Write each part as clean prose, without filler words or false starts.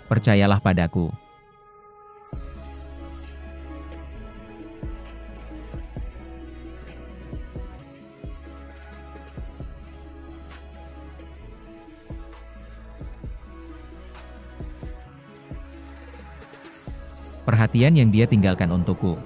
Percayalah padaku. Perhatian yang dia tinggalkan untukku.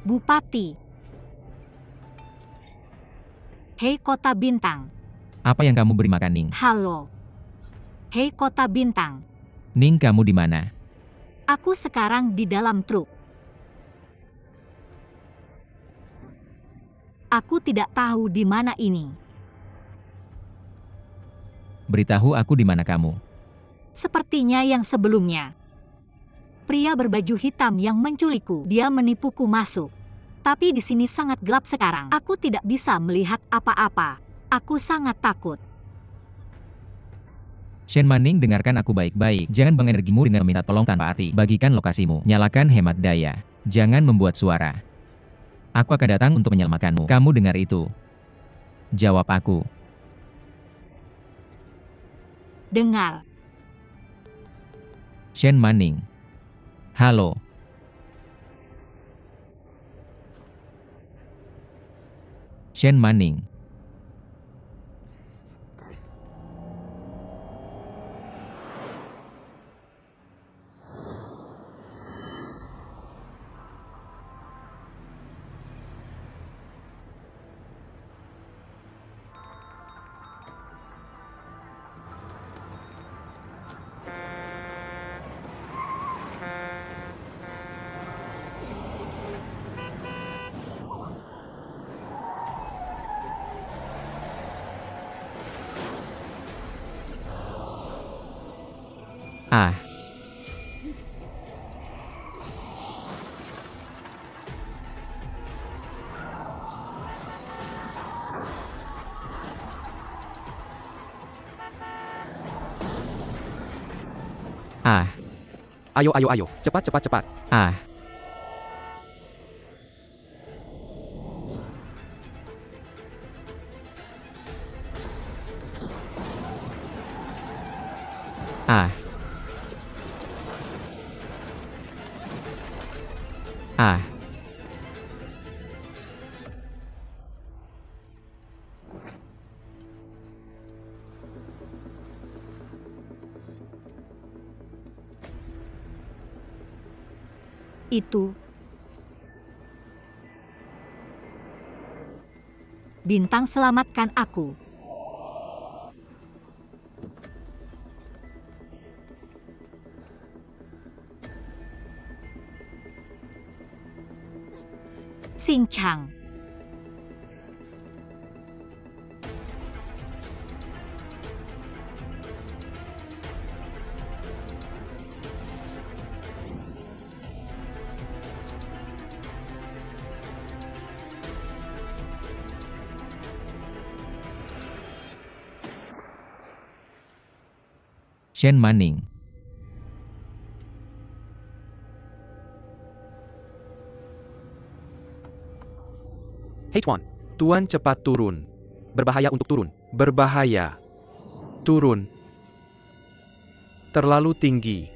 Bupati. Hei Kota Bintang. Apa yang kamu beri makan, Ning? Halo. Hei Kota Bintang. Ning, kamu di mana? Aku sekarang di dalam truk. Aku tidak tahu di mana ini. Beritahu aku di mana kamu. Sepertinya yang sebelumnya. Pria berbaju hitam yang menculikku. Dia menipuku masuk. Tapi di sini sangat gelap sekarang. Aku tidak bisa melihat apa-apa. Aku sangat takut. Shen Manning, dengarkan aku baik-baik. Jangan buang energimu dengan meminta tolong tanpa arti. Bagikan lokasimu. Nyalakan hemat daya. Jangan membuat suara. Aku akan datang untuk menyelamatkanmu. Kamu dengar itu? Jawab aku. Dengar. Shen Manning. Halo. Shen Manning. Ah. Ah. Ayo, ayo, ayo. Cepat, cepat, cepat. Ah. Ah. Ah. Itu. Bintang, selamatkan aku. Xing Chang. Shen Manning. Hey Tuan. Tuan cepat turun. Berbahaya untuk turun. Berbahaya. Turun. Terlalu tinggi.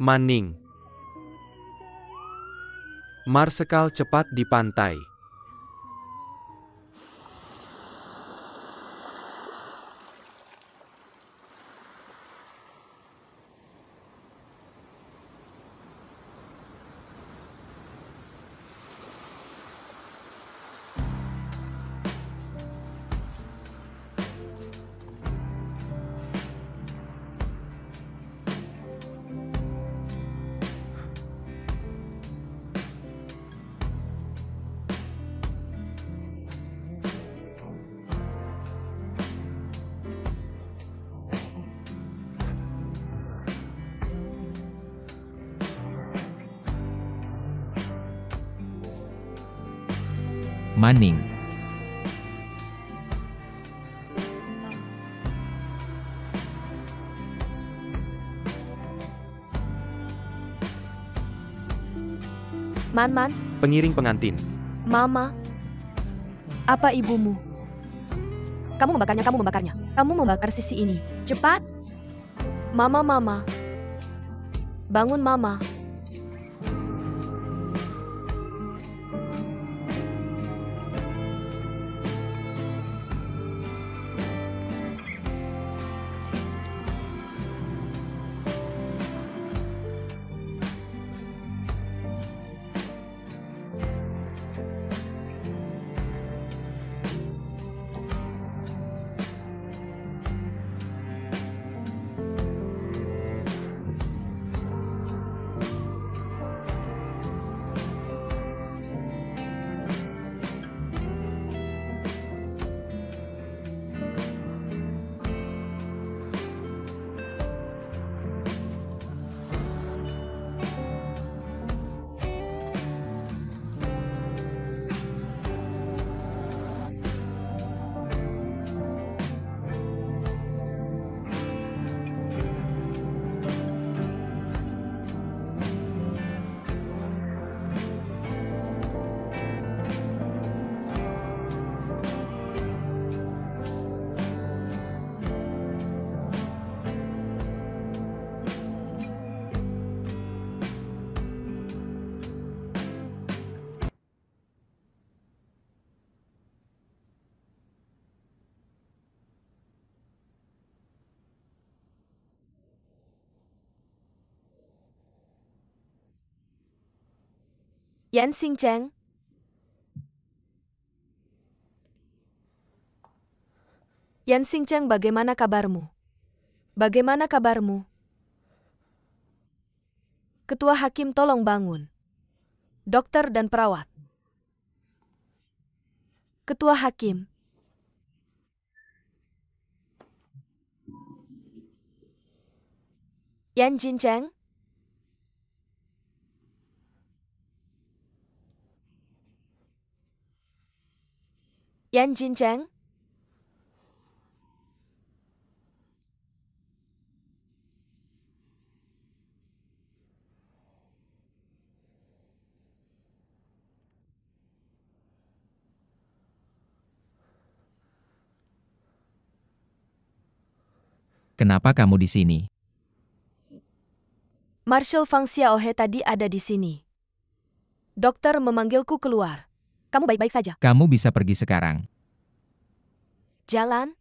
Manning. Marsekal cepat di pantai. Manning. Man, Pengiring pengantin. Mama. Apa ibumu? Kamu membakarnya. Kamu membakar sisi ini. Cepat. Mama. Bangun, Mama. Yan Xingcheng. Yan Xingcheng, bagaimana kabarmu? Bagaimana kabarmu? Ketua Hakim, tolong bangun. Dokter dan perawat. Ketua Hakim. Yan Xingcheng. Yan Xingcheng. Kenapa kamu di sini? Marshal Fang Xiaohe tadi ada di sini. Dokter memanggilku keluar. Kamu baik-baik saja? Kamu bisa pergi sekarang. Jalan?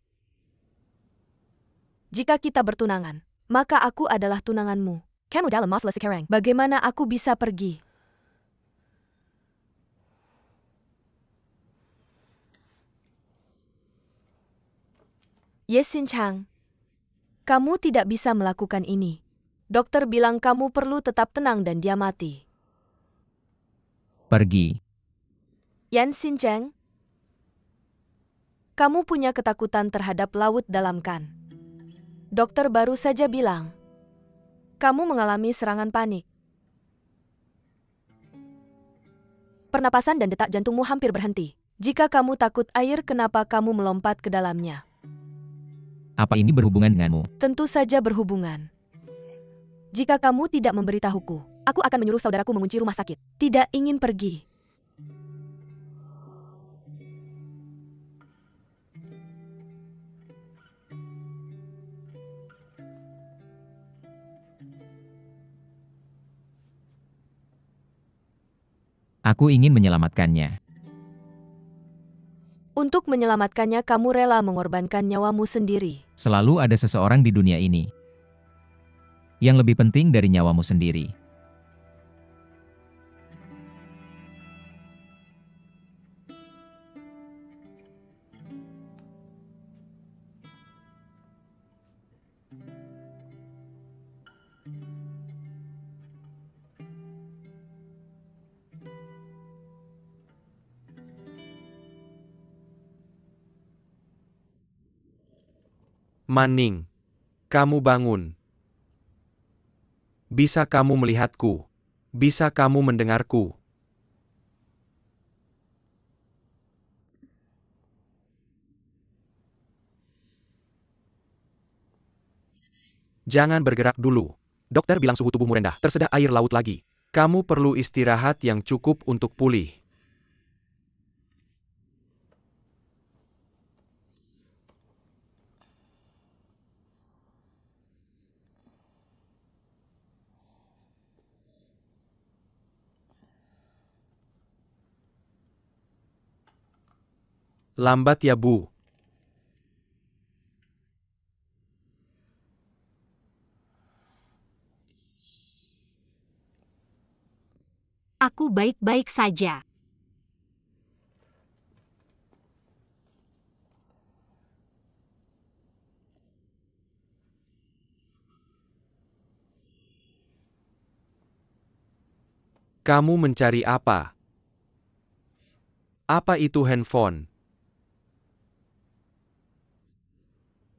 Jika kita bertunangan, maka aku adalah tunanganmu. Kamu dalam masalah sekarang. Bagaimana aku bisa pergi? Ye Xinchang, kamu tidak bisa melakukan ini. Dokter bilang kamu perlu tetap tenang dan dia mati. Pergi. Yan Xincheng, kamu punya ketakutan terhadap laut dalam kan? Dokter baru saja bilang, kamu mengalami serangan panik. Pernapasan dan detak jantungmu hampir berhenti. Jika kamu takut air, kenapa kamu melompat ke dalamnya? Apa ini berhubungan denganmu? Tentu saja berhubungan. Jika kamu tidak memberitahuku, aku akan menyuruh saudaraku mengunci rumah sakit. Tidak ingin pergi. Aku ingin menyelamatkannya. Untuk menyelamatkannya, kamu rela mengorbankan nyawamu sendiri. Selalu ada seseorang di dunia ini yang lebih penting dari nyawamu sendiri. Manning, kamu bangun. Bisa kamu melihatku? Bisa kamu mendengarku? Jangan bergerak dulu. Dokter bilang suhu tubuhmu rendah, tersedak air laut lagi. Kamu perlu istirahat yang cukup untuk pulih. Lambat ya, Bu. Aku baik-baik saja. Kamu mencari apa? Apa itu handphone?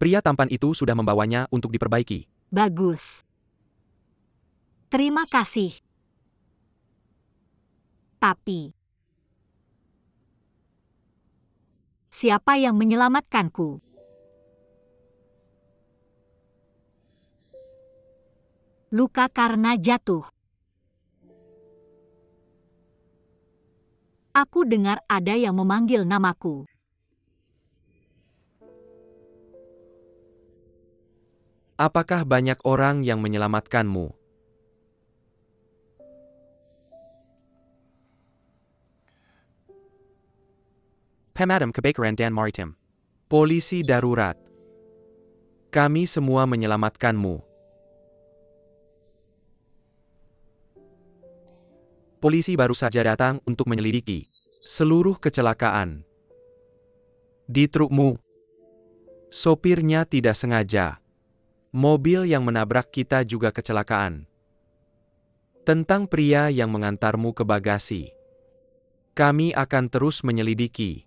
Pria tampan itu sudah membawanya untuk diperbaiki. Bagus. Terima kasih. Tapi, siapa yang menyelamatkanku? Luka karena jatuh. Aku dengar ada yang memanggil namaku. Apakah banyak orang yang menyelamatkanmu? Pemadam Kebakaran dan Maritim. Polisi darurat. Kami semua menyelamatkanmu. Polisi baru saja datang untuk menyelidiki seluruh kecelakaan di trukmu. Sopirnya tidak sengaja. Mobil yang menabrak kita juga kecelakaan. Tentang pria yang mengantarmu ke bagasi. Kami akan terus menyelidiki.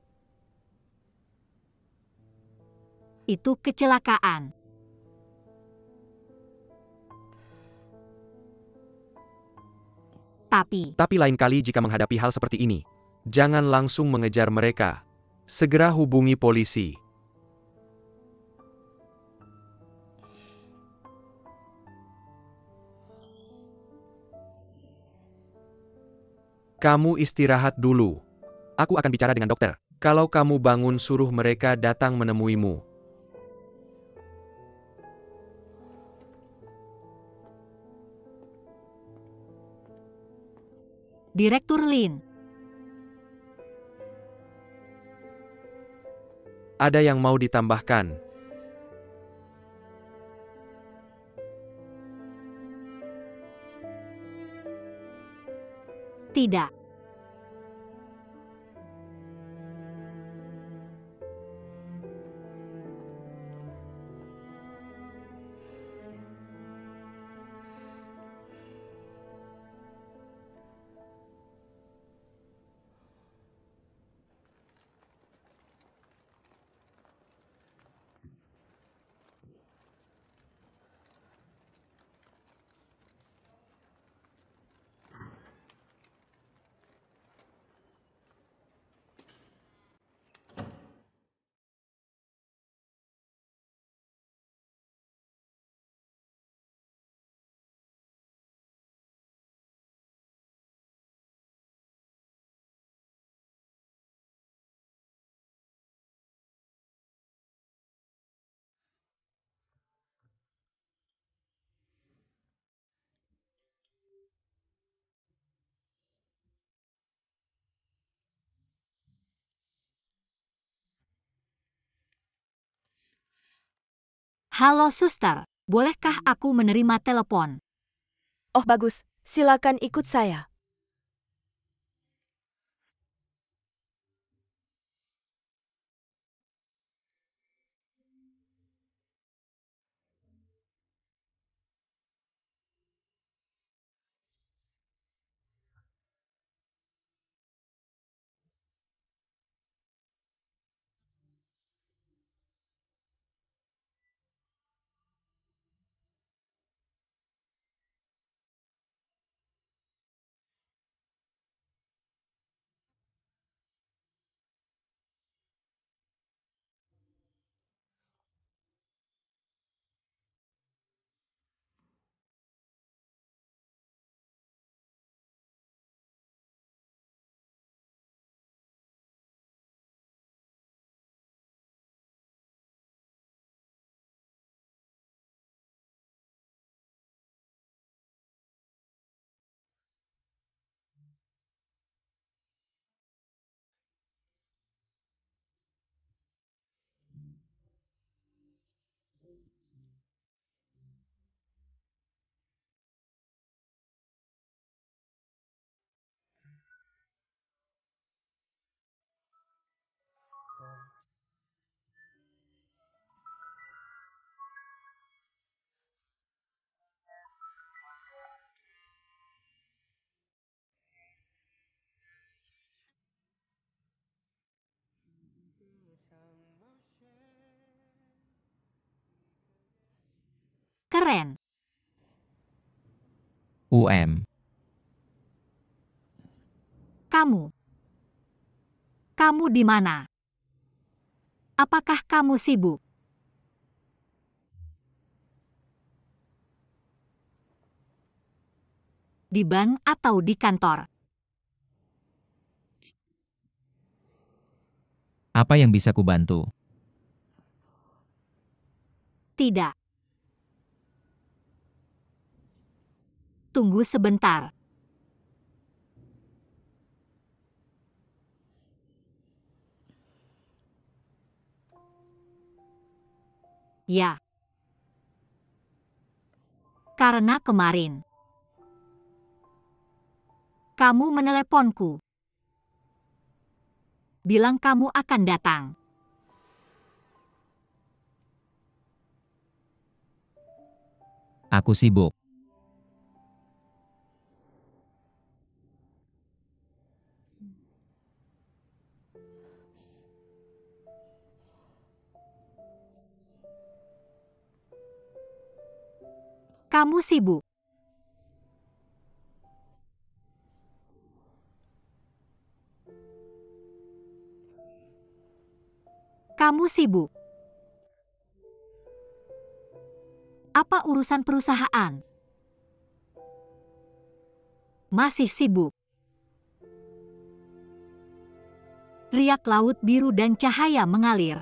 Itu kecelakaan. Tapi lain kali jika menghadapi hal seperti ini, jangan langsung mengejar mereka. Segera hubungi polisi. Kamu istirahat dulu. Aku akan bicara dengan dokter. Kalau kamu bangun suruh mereka datang menemuimu. Direktur Lin. Ada yang mau ditambahkan? Tidak. Halo suster, bolehkah aku menerima telepon? Oh bagus, silakan ikut saya. Keren. Kamu. Kamu di mana? Apakah kamu sibuk? Di bank atau di kantor? Apa yang bisa kubantu? Tidak. Tunggu sebentar. Ya. Karena kemarin. Kamu meneleponku. Bilang kamu akan datang. Aku sibuk. Kamu sibuk. Kamu sibuk. Apa urusan perusahaan? Masih sibuk. Riak laut biru dan cahaya mengalir.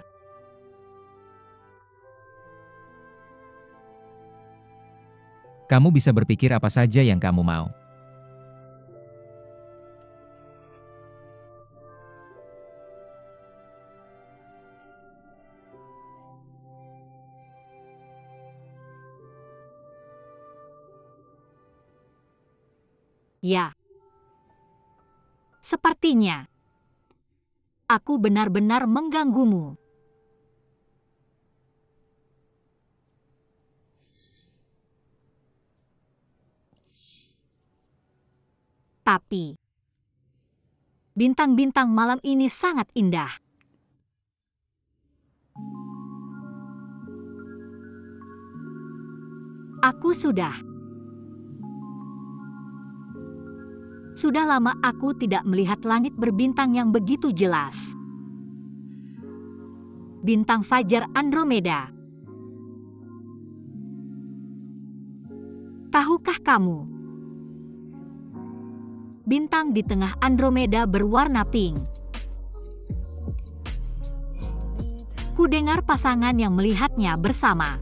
Kamu bisa berpikir apa saja yang kamu mau. Ya. Sepertinya. Aku benar-benar mengganggumu. Tapi, bintang-bintang malam ini sangat indah. Aku sudah lama aku tidak melihat langit berbintang yang begitu jelas. Bintang fajar Andromeda. Tahukah kamu? Bintang di tengah Andromeda berwarna pink. Kudengar pasangan yang melihatnya bersama.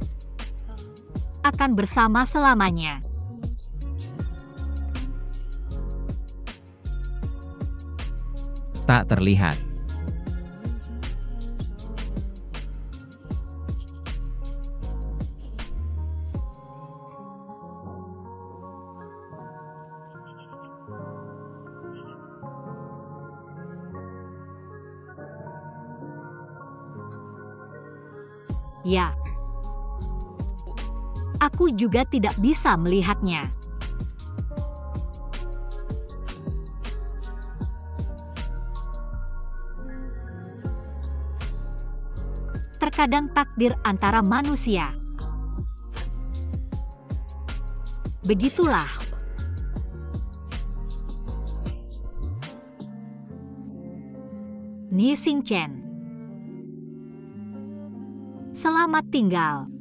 Akan bersama selamanya. Tak terlihat. Ya. Aku juga tidak bisa melihatnya. Terkadang takdir antara manusia. Begitulah. Ni Xing Chen. Selamat tinggal.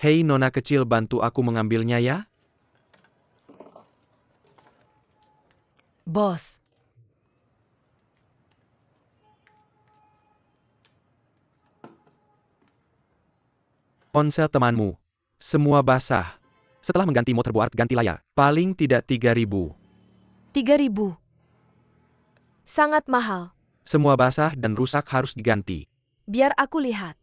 Hei nona kecil, bantu aku mengambilnya ya. Bos. Ponsel temanmu. Semua basah. Setelah mengganti motherboard, ganti layar. Paling tidak 3.000. 3.000. Sangat mahal. Semua basah dan rusak harus diganti. Biar aku lihat.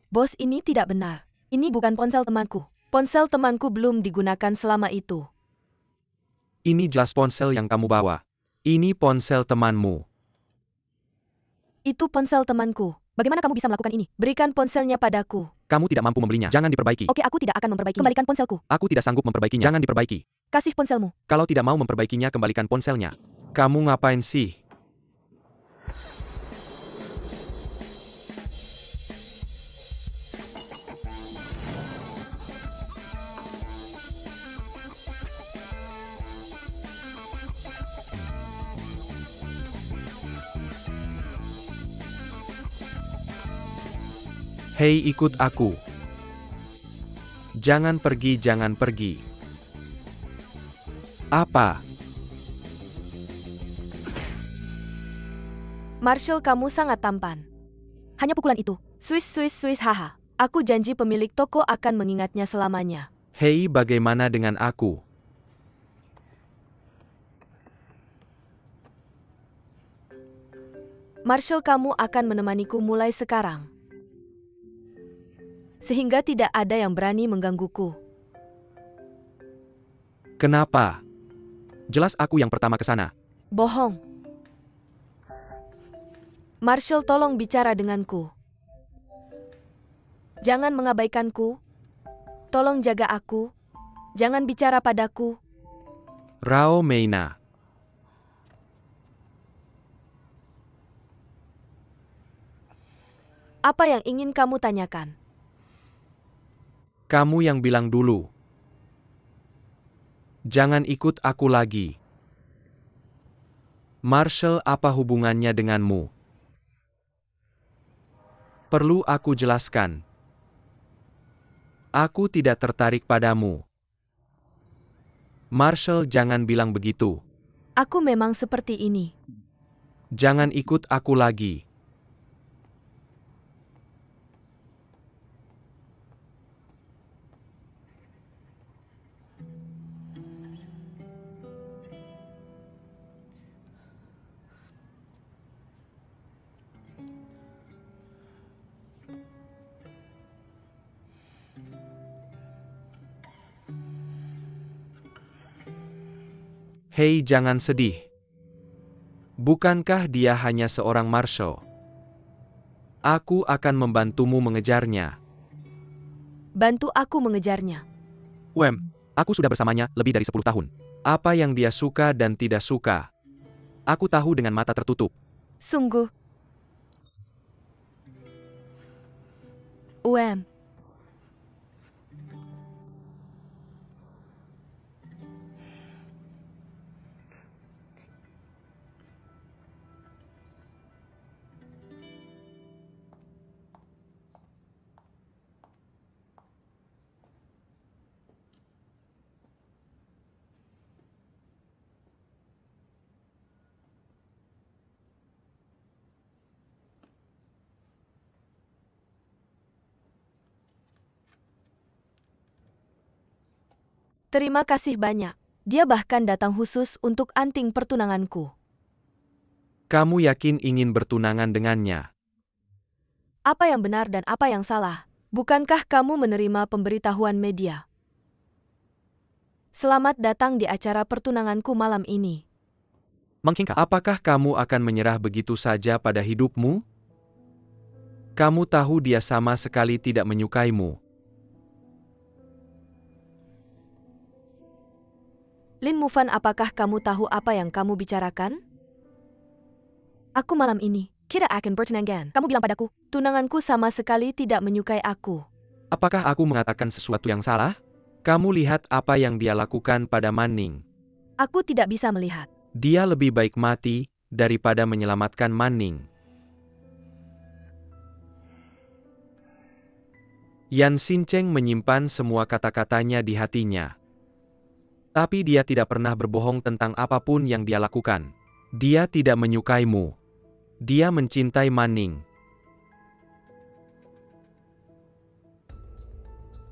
Bos, ini tidak benar. Ini bukan ponsel temanku. Ponsel temanku belum digunakan selama itu. Ini jelas ponsel yang kamu bawa. Ini ponsel temanmu. Itu ponsel temanku. Bagaimana kamu bisa melakukan ini? Berikan ponselnya padaku. Kamu tidak mampu membelinya, jangan diperbaiki. Oke, aku tidak akan memperbaiki. Kembalikan ponselku. Aku tidak sanggup memperbaikinya, jangan diperbaiki. Kasih ponselmu. Kalau tidak mau memperbaikinya, kembalikan ponselnya. Kamu ngapain sih? Hei, ikut aku. Jangan pergi, jangan pergi. Apa? Marshall, kamu sangat tampan. Hanya pukulan itu. Swiss, haha. Aku janji pemilik toko akan mengingatnya selamanya. Hei, bagaimana dengan aku? Marshall, kamu akan menemaniku mulai sekarang. Sehingga tidak ada yang berani menggangguku. Kenapa? Jelas aku yang pertama ke sana. Bohong. Marshall, tolong bicara denganku. Jangan mengabaikanku. Tolong jaga aku. Jangan bicara padaku. Rao Meina. Apa yang ingin kamu tanyakan? Kamu yang bilang dulu. Jangan ikut aku lagi. Marshall, apa hubungannya denganmu? Perlu aku jelaskan. Aku tidak tertarik padamu. Marshall, jangan bilang begitu. Aku memang seperti ini. Jangan ikut aku lagi. Hei, jangan sedih. Bukankah dia hanya seorang Marshall? Aku akan membantumu mengejarnya. Bantu aku mengejarnya. Aku sudah bersamanya lebih dari 10 tahun. Apa yang dia suka dan tidak suka, aku tahu dengan mata tertutup. Sungguh. Terima kasih banyak. Dia bahkan datang khusus untuk anting pertunanganku. Kamu yakin ingin bertunangan dengannya? Apa yang benar dan apa yang salah? Bukankah kamu menerima pemberitahuan media? Selamat datang di acara pertunanganku malam ini. Apakah kamu akan menyerah begitu saja pada hidupmu? Kamu tahu dia sama sekali tidak menyukaimu. Lin Mufan, apakah kamu tahu apa yang kamu bicarakan? Aku malam ini kira akan bertunangan. Kamu bilang padaku, tunanganku sama sekali tidak menyukai aku. Apakah aku mengatakan sesuatu yang salah? Kamu lihat apa yang dia lakukan pada Manning. Aku tidak bisa melihat. Dia lebih baik mati daripada menyelamatkan Manning. Yan Xincheng menyimpan semua kata-katanya di hatinya. Tapi dia tidak pernah berbohong tentang apapun yang dia lakukan. Dia tidak menyukaimu. Dia mencintai Manning.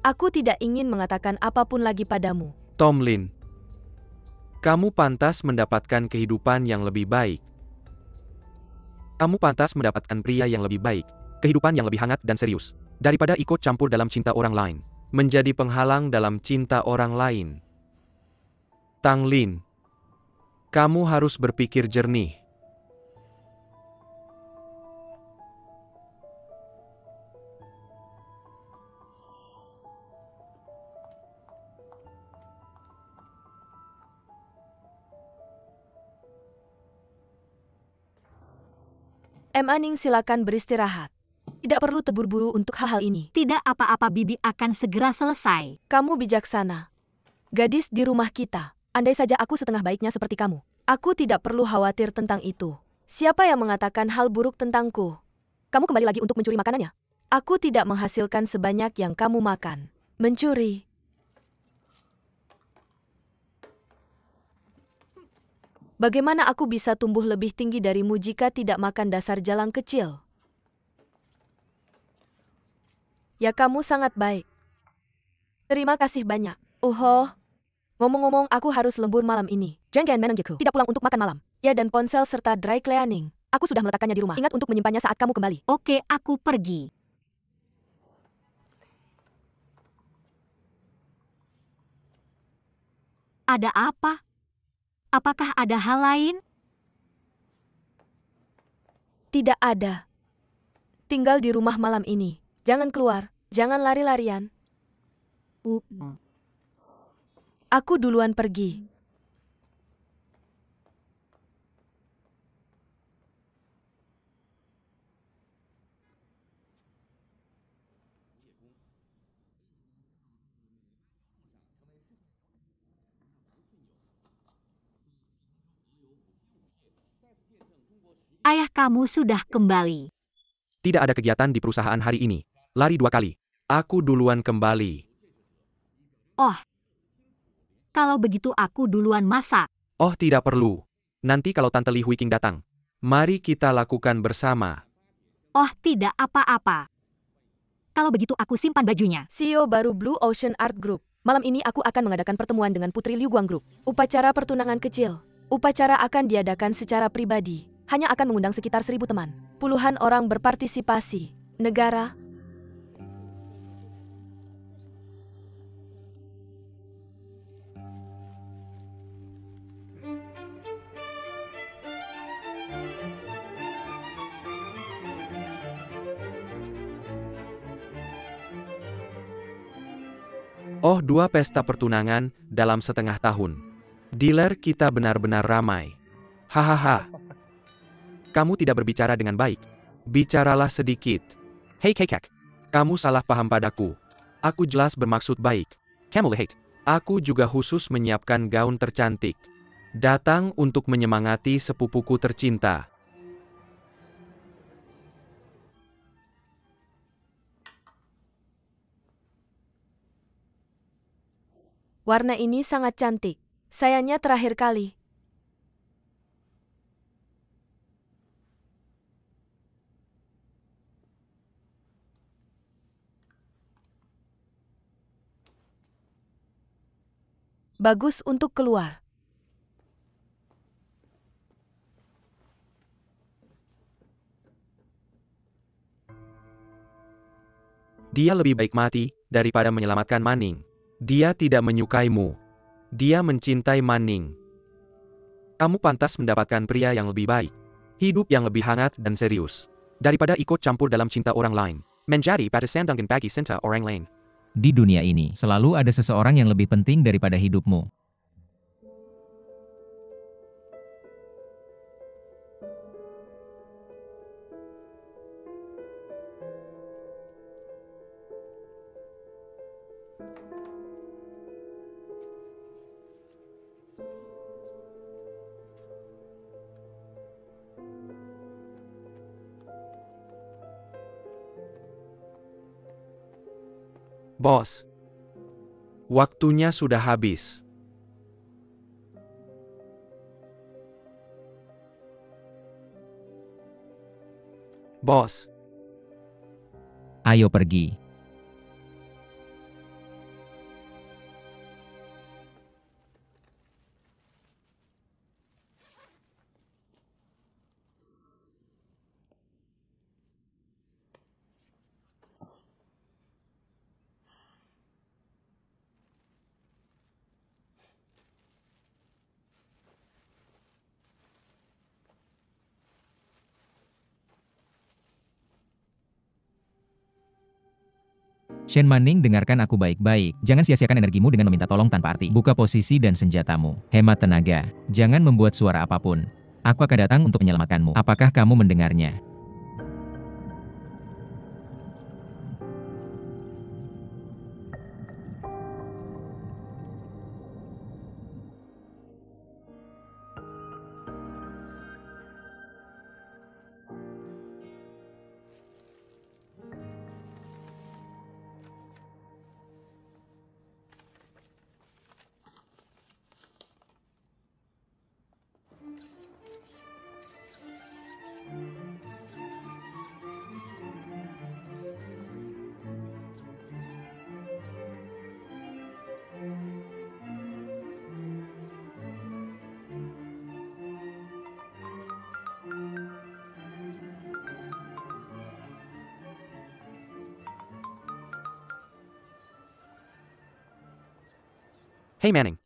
Aku tidak ingin mengatakan apapun lagi padamu. Tom Lin. Kamu pantas mendapatkan kehidupan yang lebih baik. Kamu pantas mendapatkan pria yang lebih baik. Kehidupan yang lebih hangat dan serius. Daripada ikut campur dalam cinta orang lain. Menjadi penghalang dalam cinta orang lain. Tang Lin. Kamu harus berpikir jernih. Aning, silakan beristirahat. Tidak perlu terburu-buru untuk hal-hal ini. Tidak apa-apa, Bibi akan segera selesai. Kamu bijaksana. Gadis di rumah kita. Andai saja aku setengah baiknya seperti kamu. Aku tidak perlu khawatir tentang itu. Siapa yang mengatakan hal buruk tentangku? Kamu kembali lagi untuk mencuri makanannya? Aku tidak menghasilkan sebanyak yang kamu makan. Mencuri. Bagaimana aku bisa tumbuh lebih tinggi darimu jika tidak makan dasar jalang kecil? Ya, kamu sangat baik. Terima kasih banyak. Ngomong-ngomong, aku harus lembur malam ini. Jangan menanggungku. Tidak pulang untuk makan malam. Ya, dan ponsel serta dry cleaning. Aku sudah meletakkannya di rumah. Ingat untuk menyimpannya saat kamu kembali. Oke, aku pergi. Ada apa? Apakah ada hal lain? Tidak ada. Tinggal di rumah malam ini. Jangan keluar. Jangan lari-larian. Aku duluan pergi. Ayah kamu sudah kembali. Tidak ada kegiatan di perusahaan hari ini. Lari 2 kali. Aku duluan kembali. Oh. Kalau begitu aku duluan masak. Oh, tidak perlu. Nanti kalau Tante Li Huiking datang, mari kita lakukan bersama. Oh, tidak apa-apa. Kalau begitu aku simpan bajunya. CEO baru Blue Ocean Art Group. Malam ini aku akan mengadakan pertemuan dengan Putri Liu Guang Group. Upacara pertunangan kecil. Upacara akan diadakan secara pribadi. Hanya akan mengundang sekitar 1.000 teman. Puluhan orang berpartisipasi. Negara. Oh, 2 pesta pertunangan dalam setengah tahun. Dealer kita benar-benar ramai. Hahaha. Kamu tidak berbicara dengan baik. Bicaralah sedikit. Hei kekek. Kamu salah paham padaku. Aku jelas bermaksud baik. Kamu lihat. Aku juga khusus menyiapkan gaun tercantik. Datang untuk menyemangati sepupuku tercinta. Warna ini sangat cantik. Sayangnya terakhir kali. Bagus untuk keluar. Dia lebih baik mati daripada menyelamatkan Manning. Dia tidak menyukaimu. Dia mencintai Manning. Kamu pantas mendapatkan pria yang lebih baik. Hidup yang lebih hangat dan serius. Daripada ikut campur dalam cinta orang lain. Menjadi pada sandangan bagi cinta orang lain. Di dunia ini, selalu ada seseorang yang lebih penting daripada hidupmu. Bos. Waktunya sudah habis. Bos. Ayo pergi. Shen Manning, dengarkan aku baik-baik. Jangan sia-siakan energimu dengan meminta tolong tanpa arti. Buka posisi dan senjatamu. Hemat tenaga. Jangan membuat suara apapun. Aku akan datang untuk menyelamatkanmu. Apakah kamu mendengarnya? Hey Manning,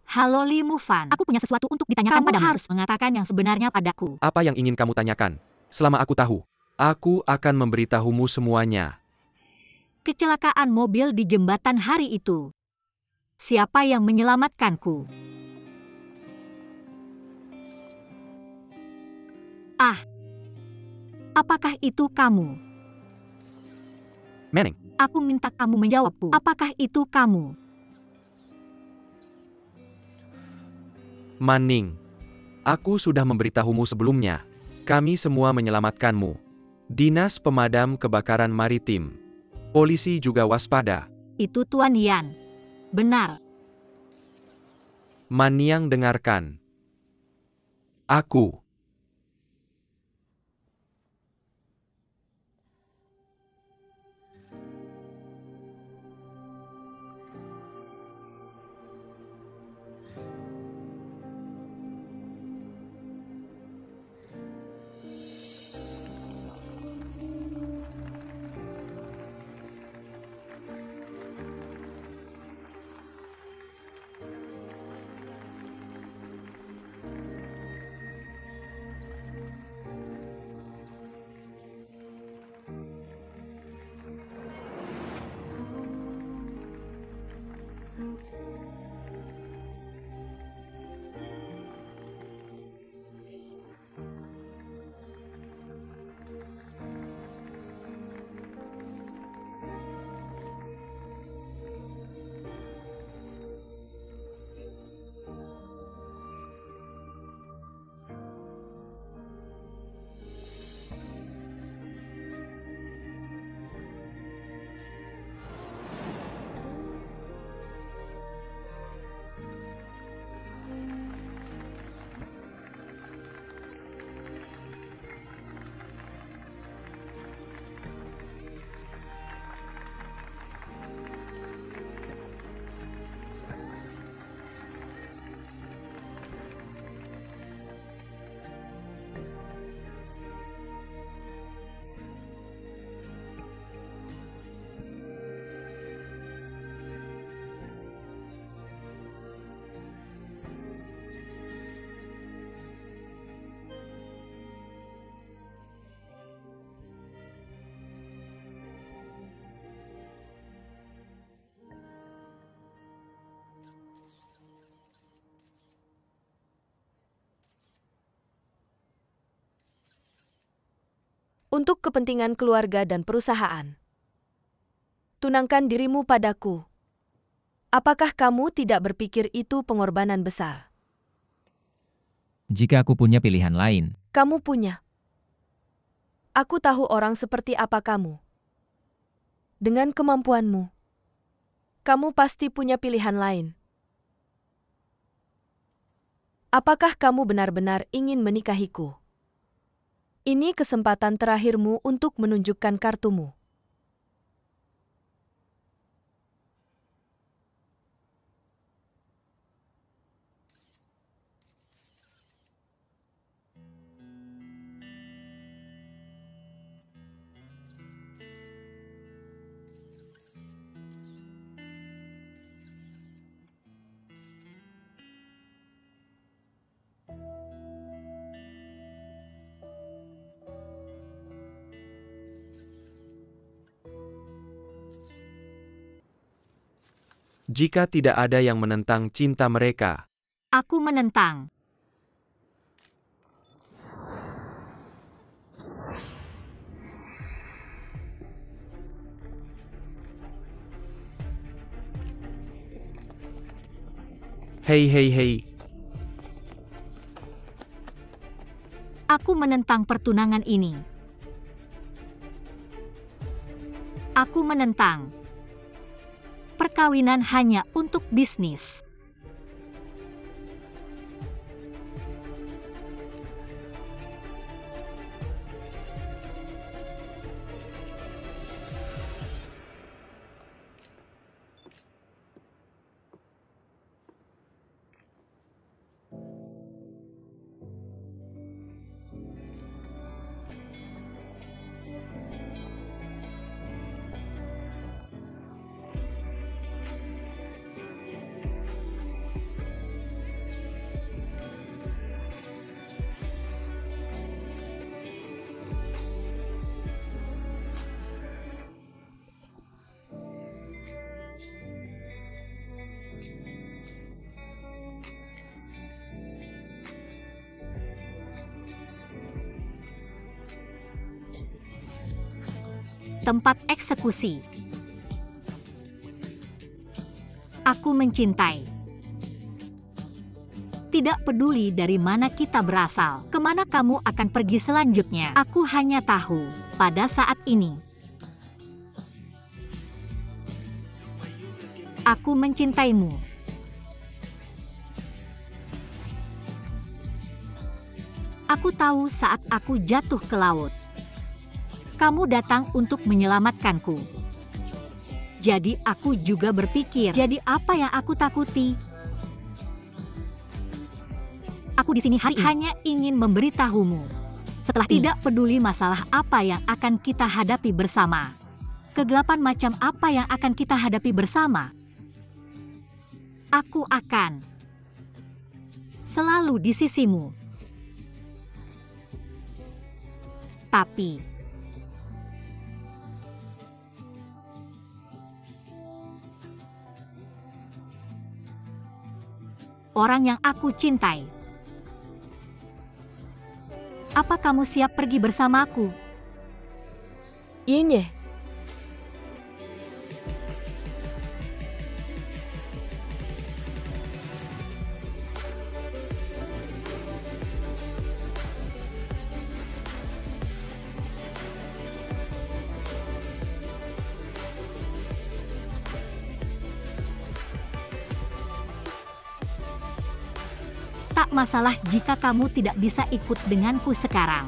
Halo Li Mufan, aku punya sesuatu untuk ditanyakan Kamu padamu. Kamu harus mengatakan yang sebenarnya padaku. apa yang ingin kamu tanyakan? Selama aku tahu, aku akan memberitahumu semuanya. Kecelakaan mobil di jembatan hari itu. Siapa yang menyelamatkanku? Ah, apakah itu kamu? Manning, Aku minta kamu menjawabku. Apakah itu kamu? Manning, aku sudah memberitahumu sebelumnya. Kami semua menyelamatkanmu. Dinas Pemadam Kebakaran Maritim. Polisi juga waspada. Itu Tuan Yan. Benar. Maniang dengarkan. Aku. Untuk kepentingan keluarga dan perusahaan. Tunangkan dirimu padaku. Apakah kamu tidak berpikir itu pengorbanan besar? Jika aku punya pilihan lain, Kamu punya. Aku tahu orang seperti apa kamu. Dengan kemampuanmu, kamu pasti punya pilihan lain. Apakah kamu benar-benar ingin menikahiku? Ini kesempatan terakhirmu untuk menunjukkan kartumu. Jika tidak ada yang menentang cinta mereka, Aku menentang. hei hei hei, Aku menentang pertunangan ini. Aku menentang. Perkawinan hanya untuk bisnis. tempat eksekusi. Aku mencintai. Tidak peduli dari mana kita berasal, kemana kamu akan pergi selanjutnya. Aku hanya tahu, pada saat ini, aku mencintaimu. Aku tahu saat aku jatuh ke laut, kamu datang untuk menyelamatkanku. Jadi aku juga berpikir, jadi apa yang aku takuti? Aku di sini hari ini hanya ingin memberitahumu. Setelah tidak peduli masalah apa yang akan kita hadapi bersama. Kegelapan macam apa yang akan kita hadapi bersama. Aku akan selalu di sisimu. Tapi orang yang aku cintai, apa kamu siap pergi bersamaku? Ini. Tak masalah jika kamu tidak bisa ikut denganku sekarang.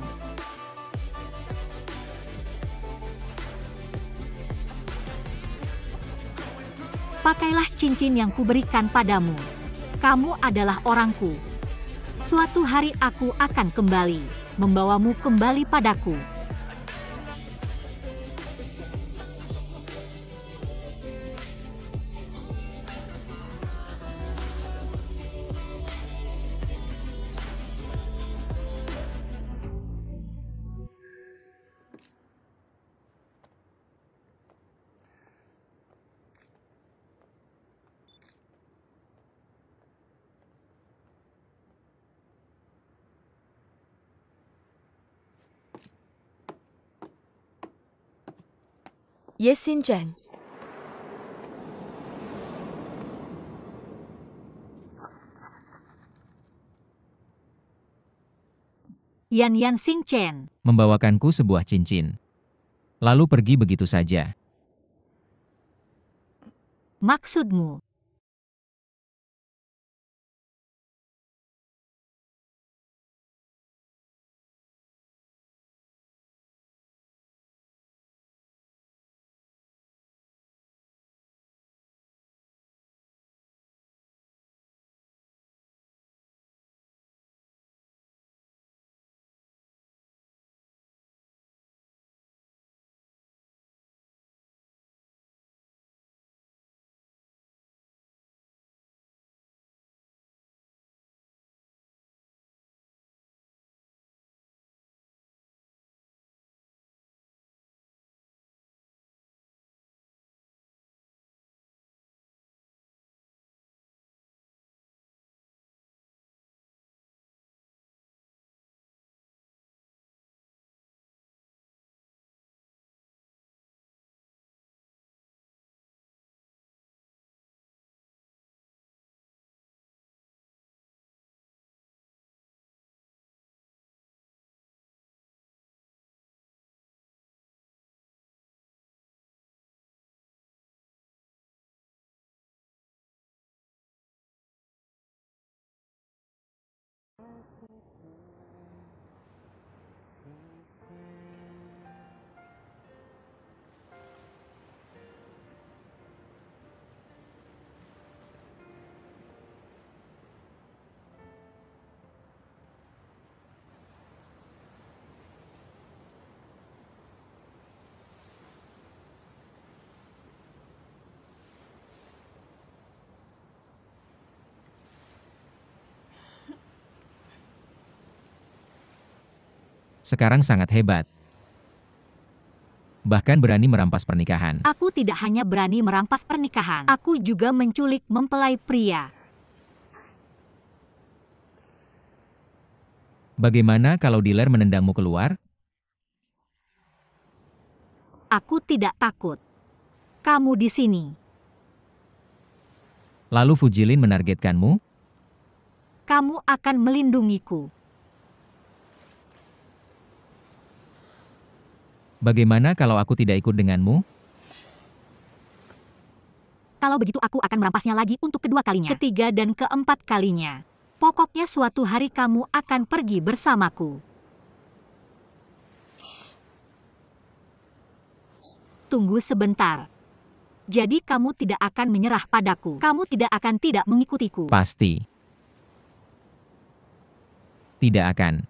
Pakailah cincin yang kuberikan padamu. Kamu adalah orangku. Suatu hari aku akan kembali, membawamu kembali padaku. Ye Xinzhen. Yan Xingchen. Membawakanku sebuah cincin. Lalu pergi begitu saja. Maksudmu? Sekarang sangat hebat. Bahkan berani merampas pernikahan. Aku tidak hanya berani merampas pernikahan, aku juga menculik mempelai pria. Bagaimana kalau dealer menendangmu keluar? Aku tidak takut. Kamu di sini. Lalu Fujilin menargetkanmu? Kamu akan melindungiku. Bagaimana kalau aku tidak ikut denganmu? Kalau begitu aku akan merampasnya lagi untuk kedua kalinya, ketiga dan keempat kalinya. Pokoknya suatu hari kamu akan pergi bersamaku. Tunggu sebentar. Jadi kamu tidak akan menyerah padaku. Kamu tidak akan tidak mengikutiku. Pasti. Tidak akan.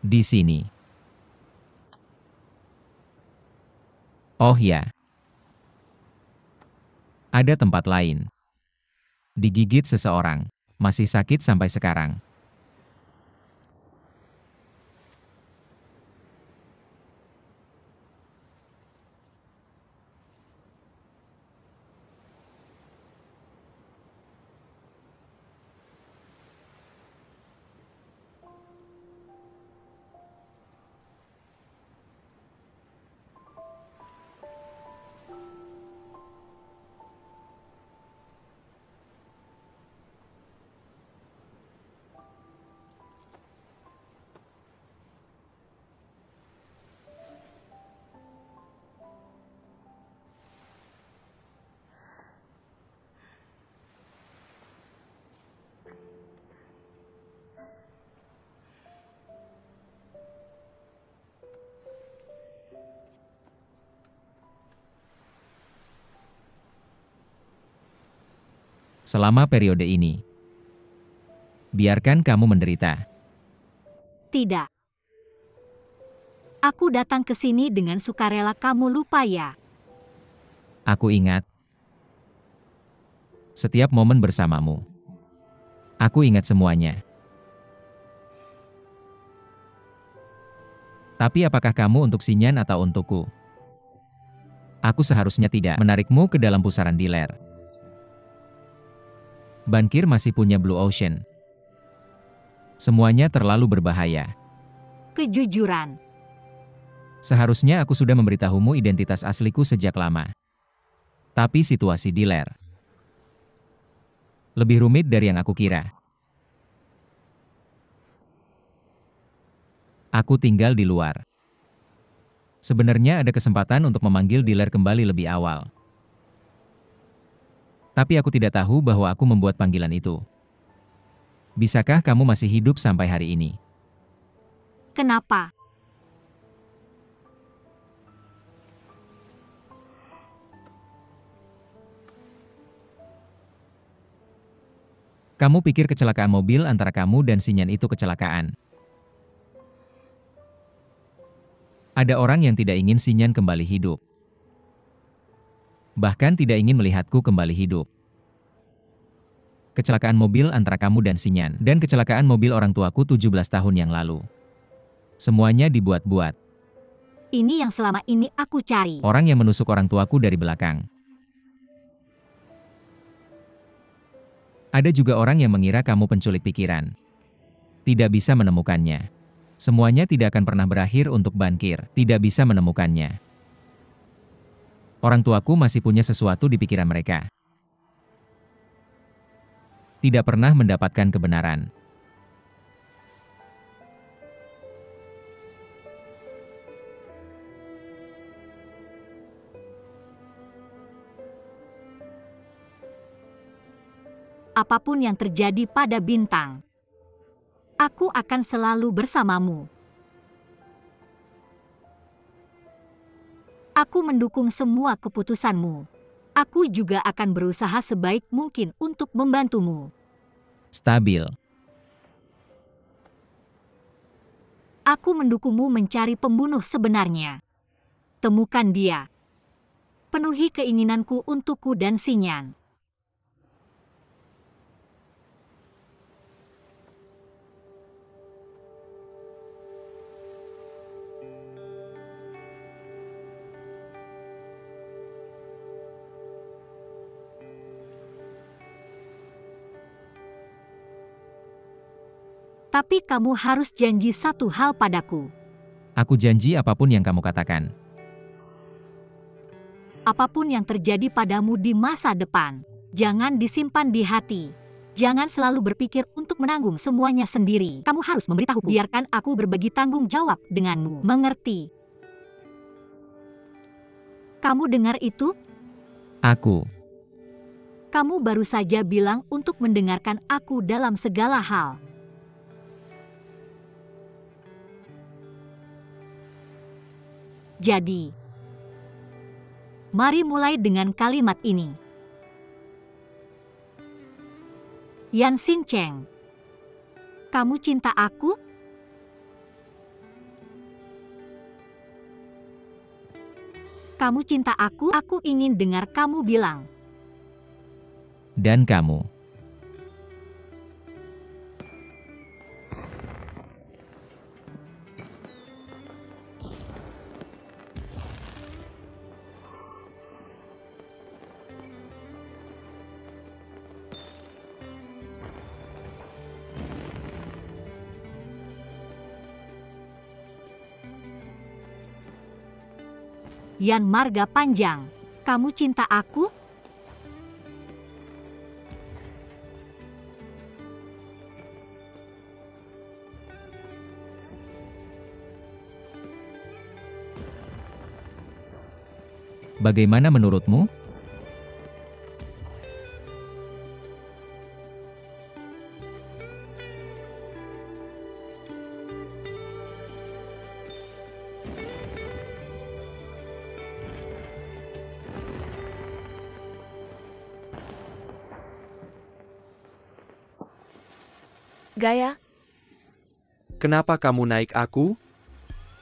Di sini. Oh ya. Ada tempat lain. Digigit seseorang. Masih sakit sampai sekarang. Selama periode ini. Biarkan kamu menderita. Tidak. Aku datang ke sini dengan sukarela, kamu lupa ya? Aku ingat. Setiap momen bersamamu. Aku ingat semuanya. Tapi apakah kamu untuk Xinyan atau untukku? Aku seharusnya tidak menarikmu ke dalam pusaran diler. Bankir masih punya Blue Ocean. Semuanya terlalu berbahaya. Kejujuran. Seharusnya aku sudah memberitahumu identitas asliku sejak lama. Tapi situasi diler lebih rumit dari yang aku kira. Aku tinggal di luar. Sebenarnya ada kesempatan untuk memanggil diler kembali lebih awal. Tapi aku tidak tahu bahwa aku membuat panggilan itu. Bisakah kamu masih hidup sampai hari ini? Kenapa? Kamu pikir kecelakaan mobil antara kamu dan Xinyan itu kecelakaan? Ada orang yang tidak ingin Xinyan kembali hidup. Bahkan tidak ingin melihatku kembali hidup. Kecelakaan mobil antara kamu dan Xinyan, dan kecelakaan mobil orang tuaku 17 tahun yang lalu. Semuanya dibuat-buat. Ini yang selama ini aku cari. Orang yang menusuk orang tuaku dari belakang. Ada juga orang yang mengira kamu penculik pikiran. Tidak bisa menemukannya. Semuanya tidak akan pernah berakhir untuk Bankir. Tidak bisa menemukannya. Orang tuaku masih punya sesuatu di pikiran mereka. Tidak pernah mendapatkan kebenaran. Apapun yang terjadi pada Bintang, aku akan selalu bersamamu. Aku mendukung semua keputusanmu. Aku juga akan berusaha sebaik mungkin untuk membantumu. Stabil. Aku mendukungmu mencari pembunuh sebenarnya. Temukan dia. Penuhi keinginanku untukku dan Xinyan. Tapi kamu harus janji satu hal padaku. Aku janji apapun yang kamu katakan. Apapun yang terjadi padamu di masa depan, jangan disimpan di hati. Jangan selalu berpikir untuk menanggung semuanya sendiri. Kamu harus memberitahuku. Biarkan aku berbagi tanggung jawab denganmu. Mengerti? Kamu dengar itu? Kamu baru saja bilang untuk mendengarkan aku dalam segala hal. Jadi, mari mulai dengan kalimat ini. Yan Xin Cheng, kamu cinta aku? Kamu cinta aku? Aku ingin dengar kamu bilang. Dan kamu. Yan Marga Panjang, kamu cinta aku? Bagaimana menurutmu? Gaya, Kenapa kamu naik aku?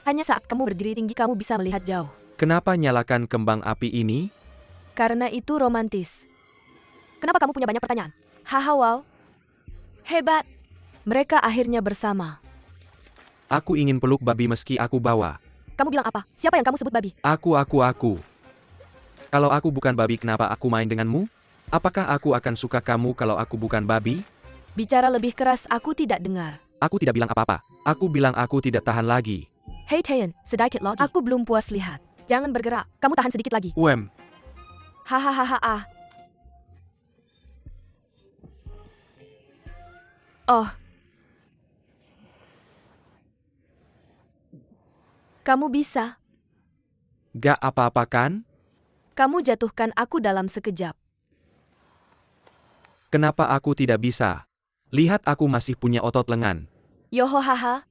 hanya saat kamu berdiri tinggi kamu bisa melihat jauh. Kenapa nyalakan kembang api ini? Karena itu romantis. Kenapa kamu punya banyak pertanyaan? Haha, wow. Hebat. Mereka akhirnya bersama. Aku ingin peluk babi meski aku bawa. Kamu bilang apa? Siapa yang kamu sebut babi? Aku. Kalau aku bukan babi, kenapa aku main denganmu? Apakah aku akan suka kamu kalau aku bukan babi? Bicara lebih keras, aku tidak dengar. Aku tidak bilang apa-apa. Aku bilang aku tidak tahan lagi. Hei Taeyeon, sedikit lagi. Aku belum puas lihat. Jangan bergerak. Kamu tahan sedikit lagi. Hahaha. Oh. Kamu bisa. Gak apa-apa kan? Kamu jatuhkan aku dalam sekejap. Kenapa aku tidak bisa? Lihat, aku masih punya otot lengan. Yohohaha.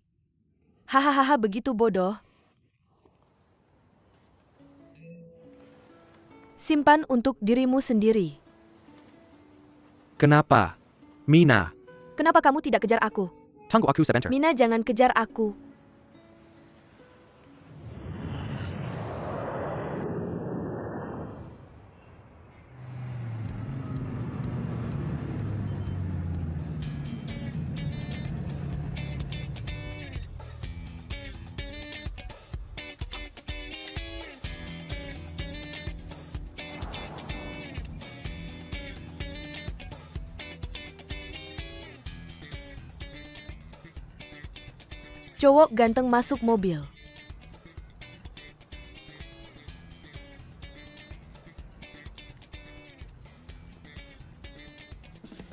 Hahaha, begitu bodoh. Simpan untuk dirimu sendiri. Kenapa? Mina. Kenapa kamu tidak kejar aku? Tunggu aku sebentar. Mina, jangan kejar aku. Cowok ganteng masuk mobil.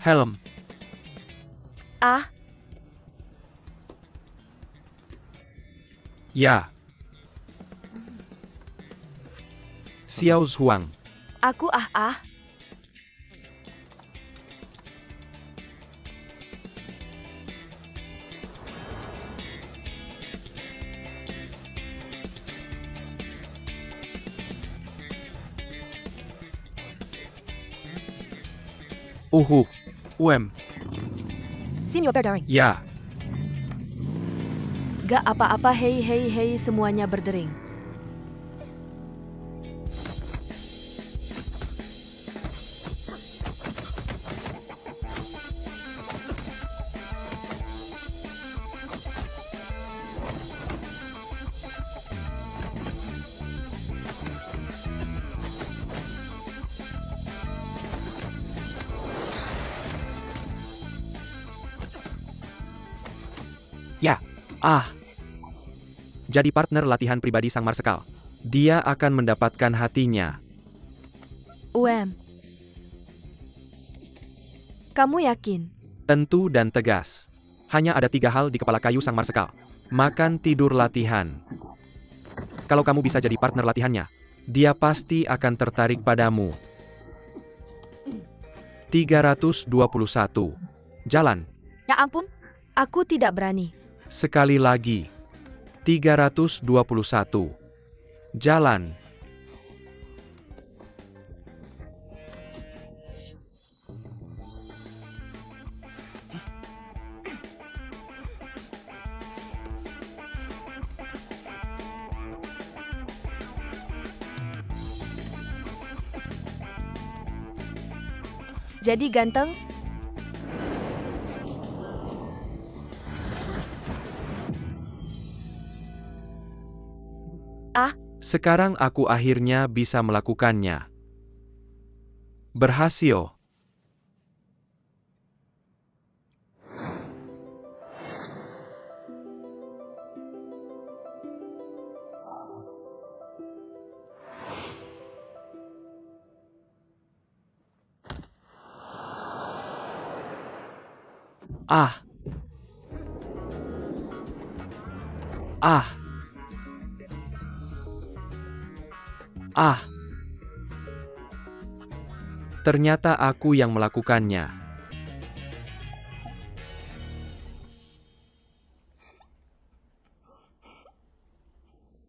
Helm. Ah, Ya. Xiao Zhuang. aku ah. Sim your daring. Ya. Gak apa-apa, hei, semuanya berdering. Ah, jadi partner latihan pribadi Sang Marsekal. Dia akan mendapatkan hatinya. Kamu yakin? Tentu dan tegas. Hanya ada 3 hal di kepala kayu Sang Marsekal. Makan, tidur, latihan. Kalau kamu bisa jadi partner latihannya, dia pasti akan tertarik padamu. 321. Jalan. Ya ampun, aku tidak berani. Sekali lagi. 321. Jalan. Jadi ganteng? Sekarang aku akhirnya bisa melakukannya. Berhasil. Ah. Ah. Ah. Ternyata aku yang melakukannya.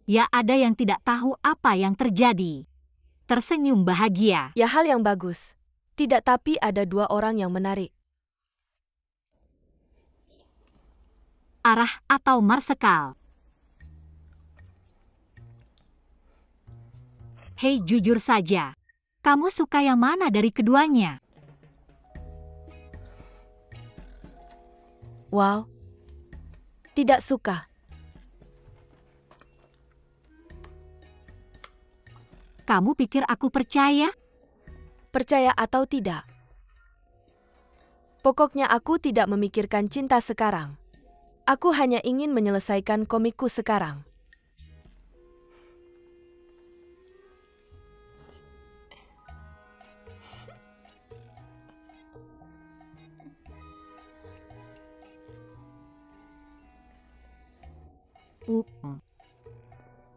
Ya, ada yang tidak tahu apa yang terjadi. Tersenyum bahagia. Ya hal yang bagus. Tidak, tapi ada 2 orang yang menarik. Arah atau Marsekal. Hei, jujur saja. Kamu suka yang mana dari keduanya? Wow. Tidak suka. Kamu pikir aku percaya? Percaya atau tidak. Pokoknya aku tidak memikirkan cinta sekarang. Aku hanya ingin menyelesaikan komikku sekarang.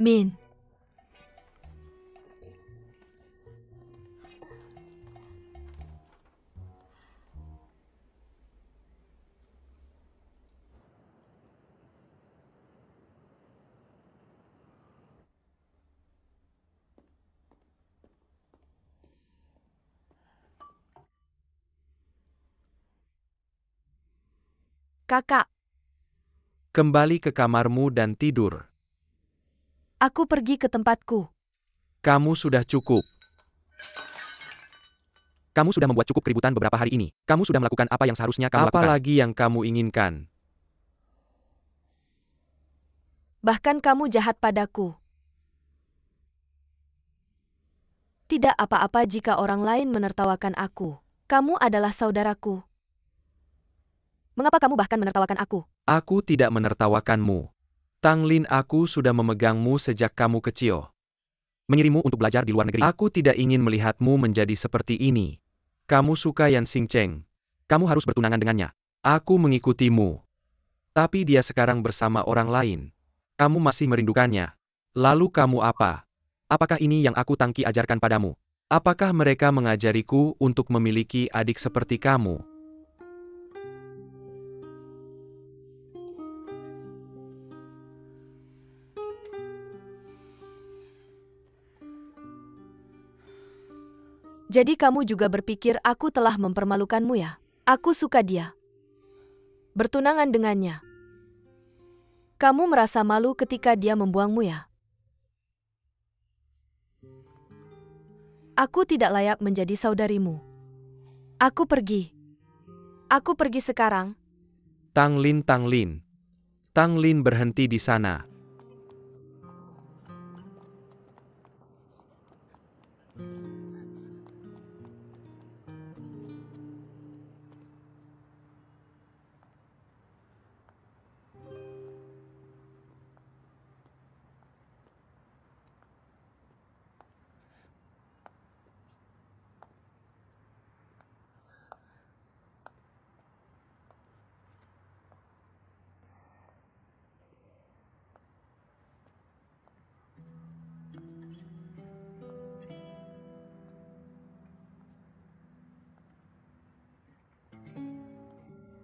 Min. Kakak, Kembali ke kamarmu dan tidur. aku pergi ke tempatku. Kamu sudah cukup. Kamu sudah membuat cukup keributan beberapa hari ini. Kamu sudah melakukan apa yang seharusnya kamu lakukan. Apa lagi yang kamu inginkan? Bahkan kamu jahat padaku. Tidak apa-apa jika orang lain menertawakan aku. Kamu adalah saudaraku. Mengapa kamu bahkan menertawakan aku? Aku tidak menertawakanmu. Tang Lin, aku sudah memegangmu sejak kamu kecil. Mengirimmu untuk belajar di luar negeri. Aku tidak ingin melihatmu menjadi seperti ini. Kamu suka Yan Xingcheng. Kamu harus bertunangan dengannya. Aku mengikutimu. Tapi dia sekarang bersama orang lain. Kamu masih merindukannya. Lalu kamu apa? Apakah ini yang aku Tangki ajarkan padamu? Apakah mereka mengajariku untuk memiliki adik seperti kamu? Jadi kamu juga berpikir aku telah mempermalukanmu ya? Aku suka dia. Bertunangan dengannya. Kamu merasa malu ketika dia membuangmu ya? Aku tidak layak menjadi saudarimu. Aku pergi. Aku pergi sekarang. Tang Lin, Tang Lin. Tang Lin berhenti di sana.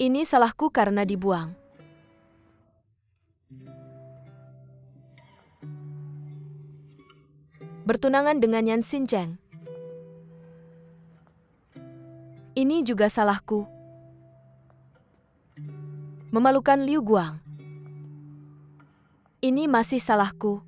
Ini salahku karena dibuang. Bertunangan dengan Yan Xincheng. Ini juga salahku. Memalukan Liu Guang. Ini masih salahku.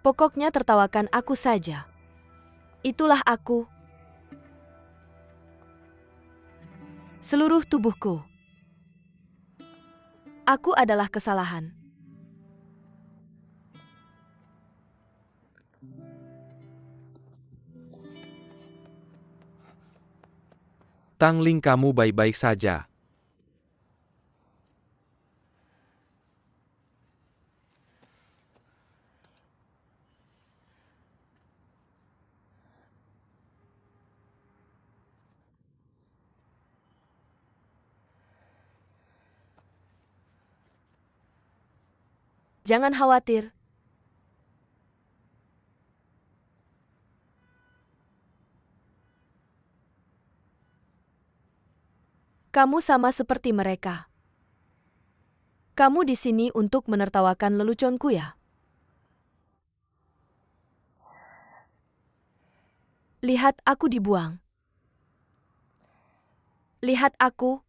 Pokoknya tertawakan aku saja. Itulah aku. Seluruh tubuhku. Aku adalah kesalahan. Tang Ling, kamu baik-baik saja. Jangan khawatir. Kamu sama seperti mereka. Kamu di sini untuk menertawakan leluconku ya? Lihat aku dibuang. Lihat aku.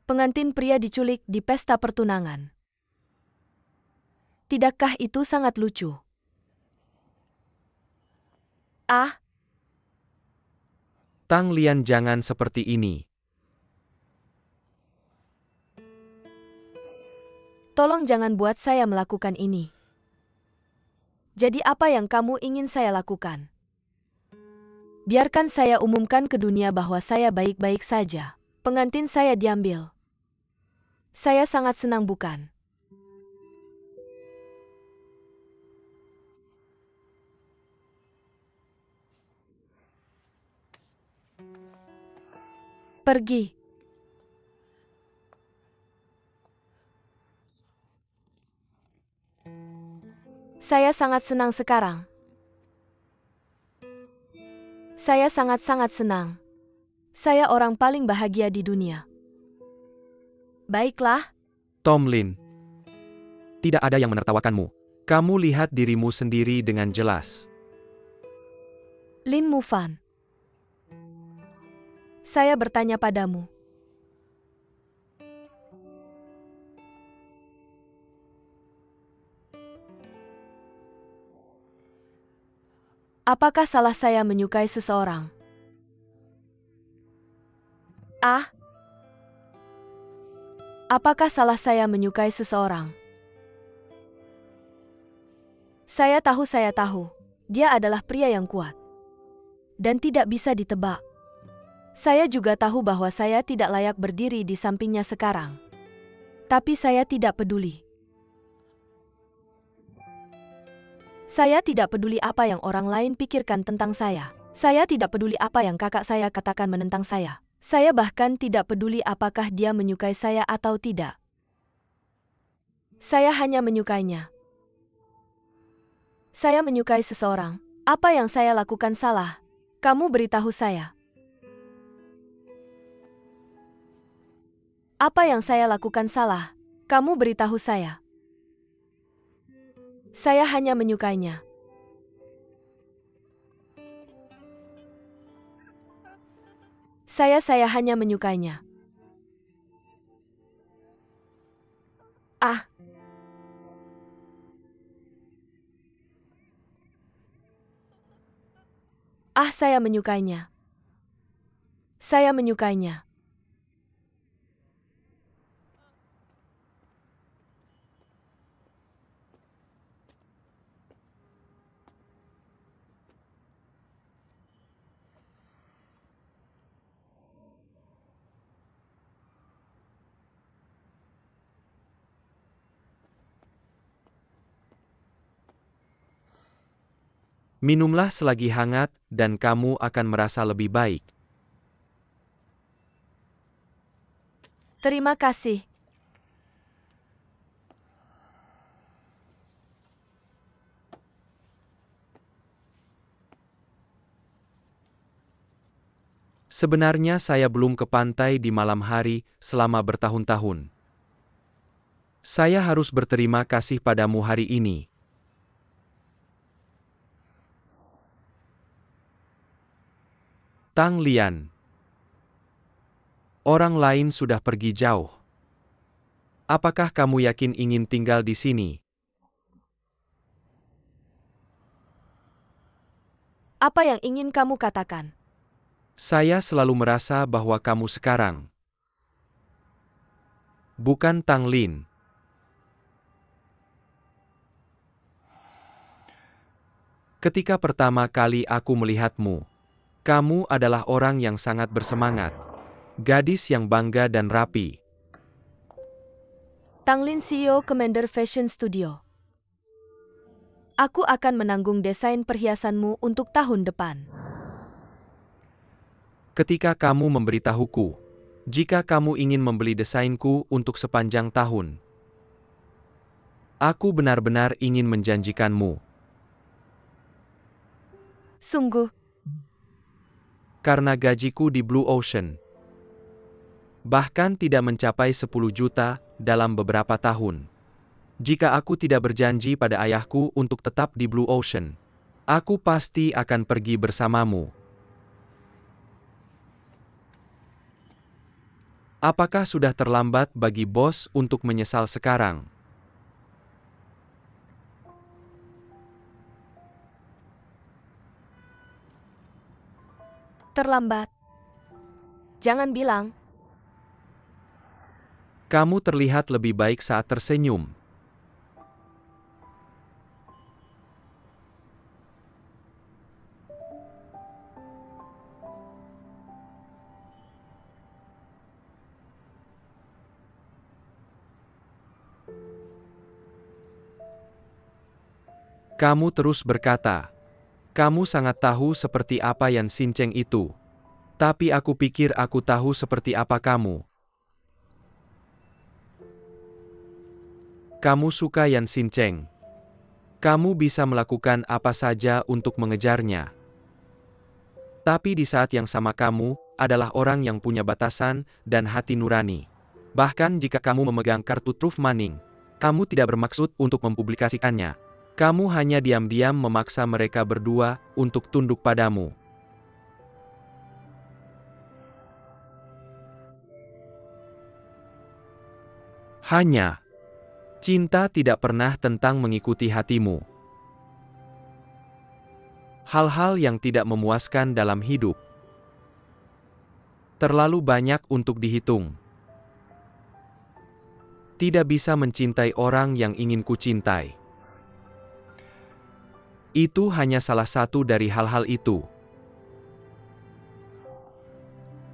Pengantin pria diculik di pesta pertunangan. Tidakkah itu sangat lucu? Ah, Tang Lian, jangan seperti ini. tolong jangan buat saya melakukan ini. Jadi apa yang kamu ingin saya lakukan? Biarkan saya umumkan ke dunia bahwa saya baik-baik saja. Pengantin saya diambil. Saya sangat senang, bukan? Pergi. Saya sangat senang sekarang. Saya sangat-sangat senang. Saya orang paling bahagia di dunia. Baiklah. Tom Lin. Tidak ada yang menertawakanmu. Kamu lihat dirimu sendiri dengan jelas. Lin Mufan. Saya bertanya padamu. Apakah salah saya menyukai seseorang? Ah? Apakah salah saya menyukai seseorang? Saya tahu. Dia adalah pria yang kuat. Dan tidak bisa ditebak. Saya juga tahu bahwa saya tidak layak berdiri di sampingnya sekarang. Tapi saya tidak peduli. Saya tidak peduli apa yang orang lain pikirkan tentang saya. Saya tidak peduli apa yang kakak saya katakan menentang saya. Saya bahkan tidak peduli apakah dia menyukai saya atau tidak. Saya hanya menyukainya. Saya menyukai seseorang. Apa yang saya lakukan salah? Kamu beritahu saya. Apa yang saya lakukan salah? Kamu beritahu saya. Saya hanya menyukainya. Saya hanya menyukainya. Ah. Ah, saya menyukainya. Saya menyukainya. Minumlah selagi hangat, dan kamu akan merasa lebih baik. Terima kasih. Sebenarnya saya belum ke pantai di malam hari selama bertahun-tahun. Saya harus berterima kasih padamu hari ini. Tang Lian. Orang lain sudah pergi jauh. Apakah kamu yakin ingin tinggal di sini? Apa yang ingin kamu katakan? Saya selalu merasa bahwa kamu sekarang bukan Tang Lin. Ketika pertama kali aku melihatmu, kamu adalah orang yang sangat bersemangat, gadis yang bangga dan rapi. Tang Lin, CEO Commander Fashion Studio. Aku akan menanggung desain perhiasanmu untuk tahun depan. Ketika kamu memberitahuku, jika kamu ingin membeli desainku untuk sepanjang tahun, aku benar-benar ingin menjanjikanmu. Sungguh, Karena gajiku di Blue Ocean bahkan tidak mencapai 10 juta dalam beberapa tahun. Jika aku tidak berjanji pada ayahku untuk tetap di Blue Ocean, aku pasti akan pergi bersamamu. Apakah sudah terlambat bagi bos untuk menyesal sekarang? terlambat. Jangan bilang. Kamu terlihat lebih baik saat tersenyum. Kamu terus berkata, kamu sangat tahu seperti apa Yan Xincheng itu. Tapi aku pikir aku tahu seperti apa kamu. Kamu suka Yan Xincheng. Kamu bisa melakukan apa saja untuk mengejarnya. Tapi di saat yang sama kamu adalah orang yang punya batasan dan hati nurani. Bahkan jika kamu memegang kartu Truth Manning, kamu tidak bermaksud untuk mempublikasikannya. Kamu hanya diam-diam memaksa mereka berdua untuk tunduk padamu. Hanya, cinta tidak pernah tentang mengikuti hatimu. Hal-hal yang tidak memuaskan dalam hidup terlalu banyak untuk dihitung. Tidak bisa mencintai orang yang ingin kucintai. Itu hanya salah satu dari hal-hal itu.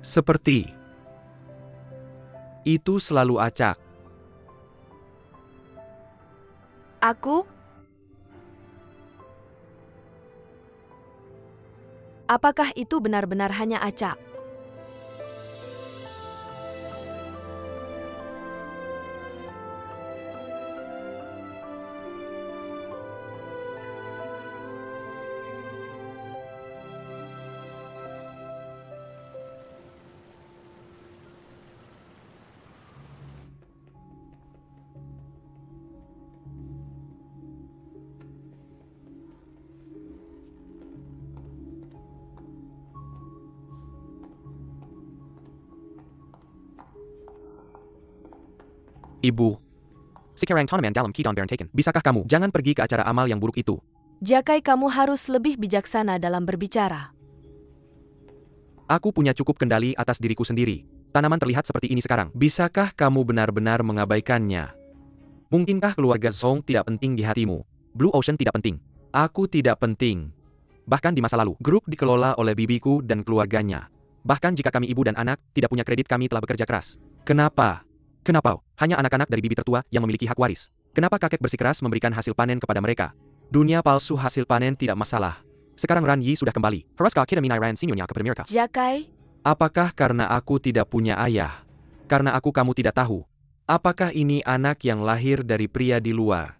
Seperti itu selalu acak. Aku? Apakah itu benar-benar hanya acak? Ibu. Sekarang tanaman dalam keadaan berantakan. Bisakah kamu jangan pergi ke acara amal yang buruk itu? Jakai, kamu harus lebih bijaksana dalam berbicara. Aku punya cukup kendali atas diriku sendiri. Tanaman terlihat seperti ini sekarang. Bisakah kamu benar-benar mengabaikannya? Mungkinkah keluarga Zhong tidak penting di hatimu? Blue Ocean tidak penting. Aku tidak penting. Bahkan di masa lalu, grup dikelola oleh bibiku dan keluarganya. Bahkan jika kami ibu dan anak tidak punya kredit, kami telah bekerja keras. Kenapa? Kenapa hanya anak-anak dari bibi tertua yang memiliki hak waris? Kenapa kakek bersikeras memberikan hasil panen kepada mereka? Dunia palsu hasil panen tidak masalah. Sekarang Ran Yi sudah kembali. Haruskah kita minai Ran Sinyonya ke Primerka? Jakai, Apakah karena aku tidak punya ayah? Karena aku kamu tidak tahu. Apakah ini anak yang lahir dari pria di luar?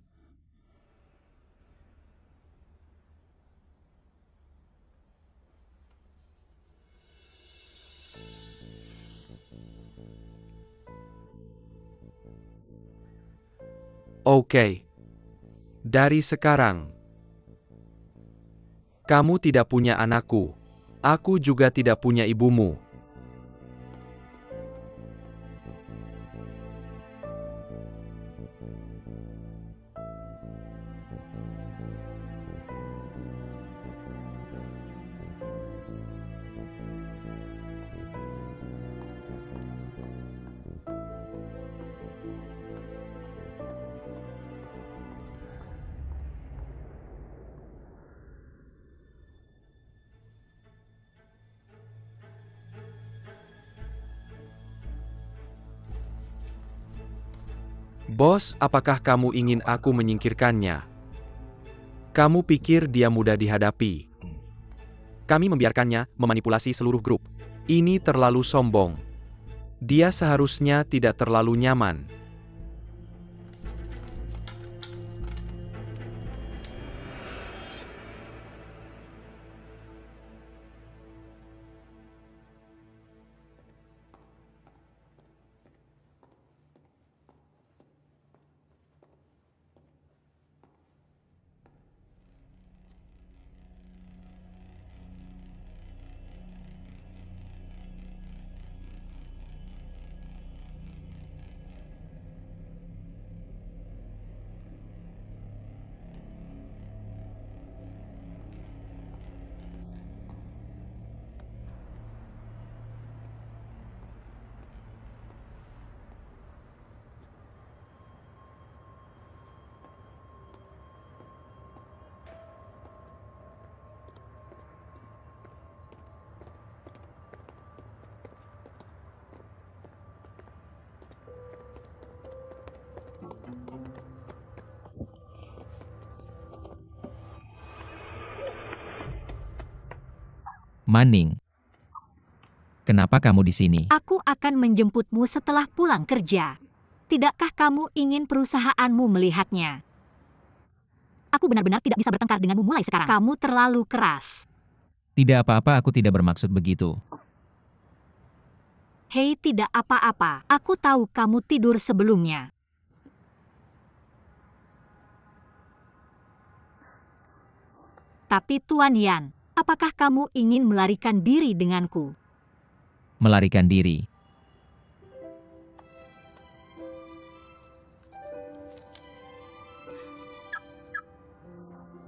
Oke. Dari sekarang, kamu tidak punya anakku. Aku juga tidak punya ibumu. Bos, apakah kamu ingin aku menyingkirkannya? Kamu pikir dia mudah dihadapi? Kami membiarkannya memanipulasi seluruh grup. Ini terlalu sombong. Dia seharusnya tidak terlalu nyaman. Manning. Kenapa kamu di sini? Aku akan menjemputmu setelah pulang kerja. Tidakkah kamu ingin perusahaanmu melihatnya? Aku benar-benar tidak bisa bertengkar denganmu mulai sekarang. Kamu terlalu keras. Tidak apa-apa, aku tidak bermaksud begitu. Hei, tidak apa-apa. Aku tahu kamu tidur sebelumnya. Tapi Tuan Yan, apakah kamu ingin melarikan diri denganku? Melarikan diri.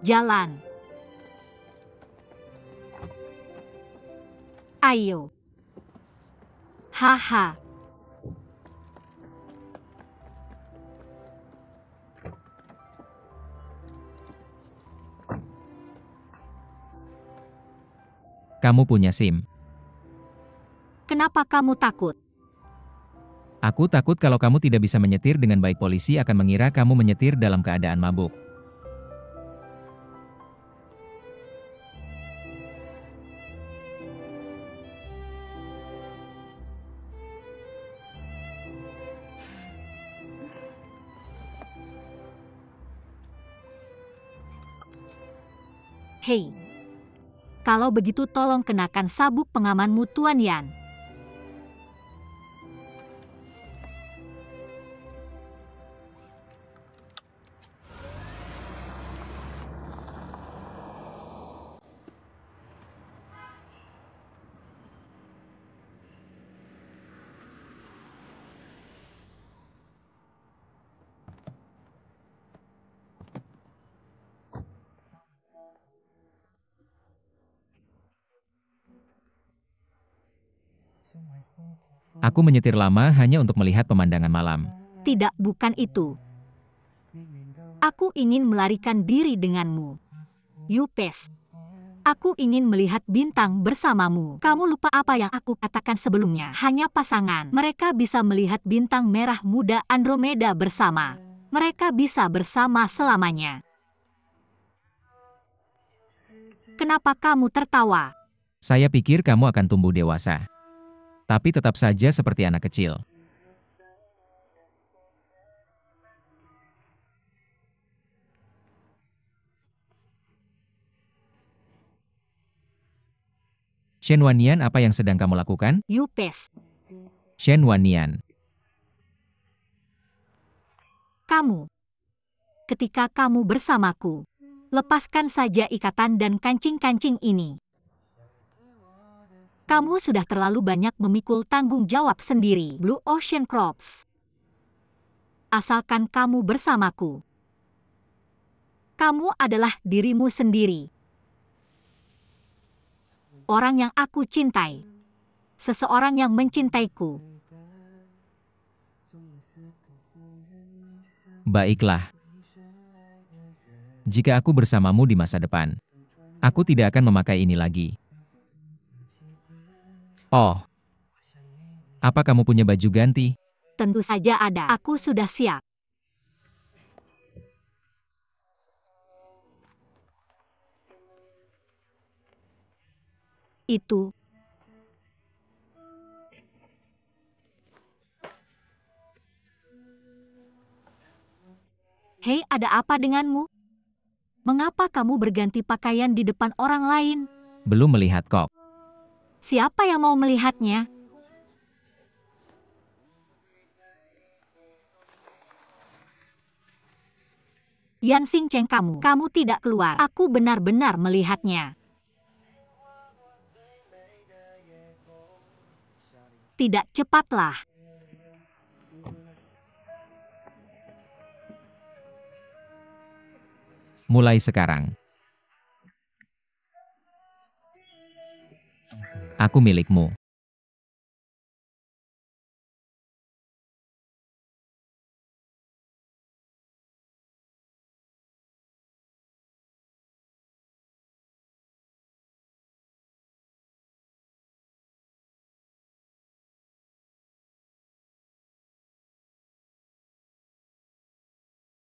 Jalan. Ayo. Haha. Kamu punya SIM. Kenapa kamu takut? Aku takut kalau kamu tidak bisa menyetir dengan baik, polisi akan mengira kamu menyetir dalam keadaan mabuk. Hei. Kalau begitu tolong kenakan sabuk pengamanmu, Tuan Yan. Aku menyetir lama hanya untuk melihat pemandangan malam. Tidak, bukan itu. Aku ingin melarikan diri denganmu. Yupes. Aku ingin melihat bintang bersamamu. Kamu lupa apa yang aku katakan sebelumnya. Hanya pasangan. Mereka bisa melihat bintang merah muda Andromeda bersama. Mereka bisa bersama selamanya. Kenapa kamu tertawa? Saya pikir kamu akan tumbuh dewasa. Tapi tetap saja seperti anak kecil. Shen Wannian, apa yang sedang kamu lakukan? Yupes, Shen Wannian. kamu. Ketika kamu bersamaku, lepaskan saja ikatan dan kancing-kancing ini. Kamu sudah terlalu banyak memikul tanggung jawab sendiri, Blue Ocean Corps. Asalkan kamu bersamaku. Kamu adalah dirimu sendiri. Orang yang aku cintai. Seseorang yang mencintaiku. Baiklah. Jika aku bersamamu di masa depan, aku tidak akan memakai ini lagi. Oh. Apa kamu punya baju ganti? Tentu saja ada. Aku sudah siap. Itu. Hei, ada apa denganmu? Mengapa kamu berganti pakaian di depan orang lain? Belum melihat kok. Siapa yang mau melihatnya? Yan Xingcheng, kamu tidak keluar. Aku benar-benar melihatnya. Tidak, cepatlah. Mulai sekarang. Aku milikmu.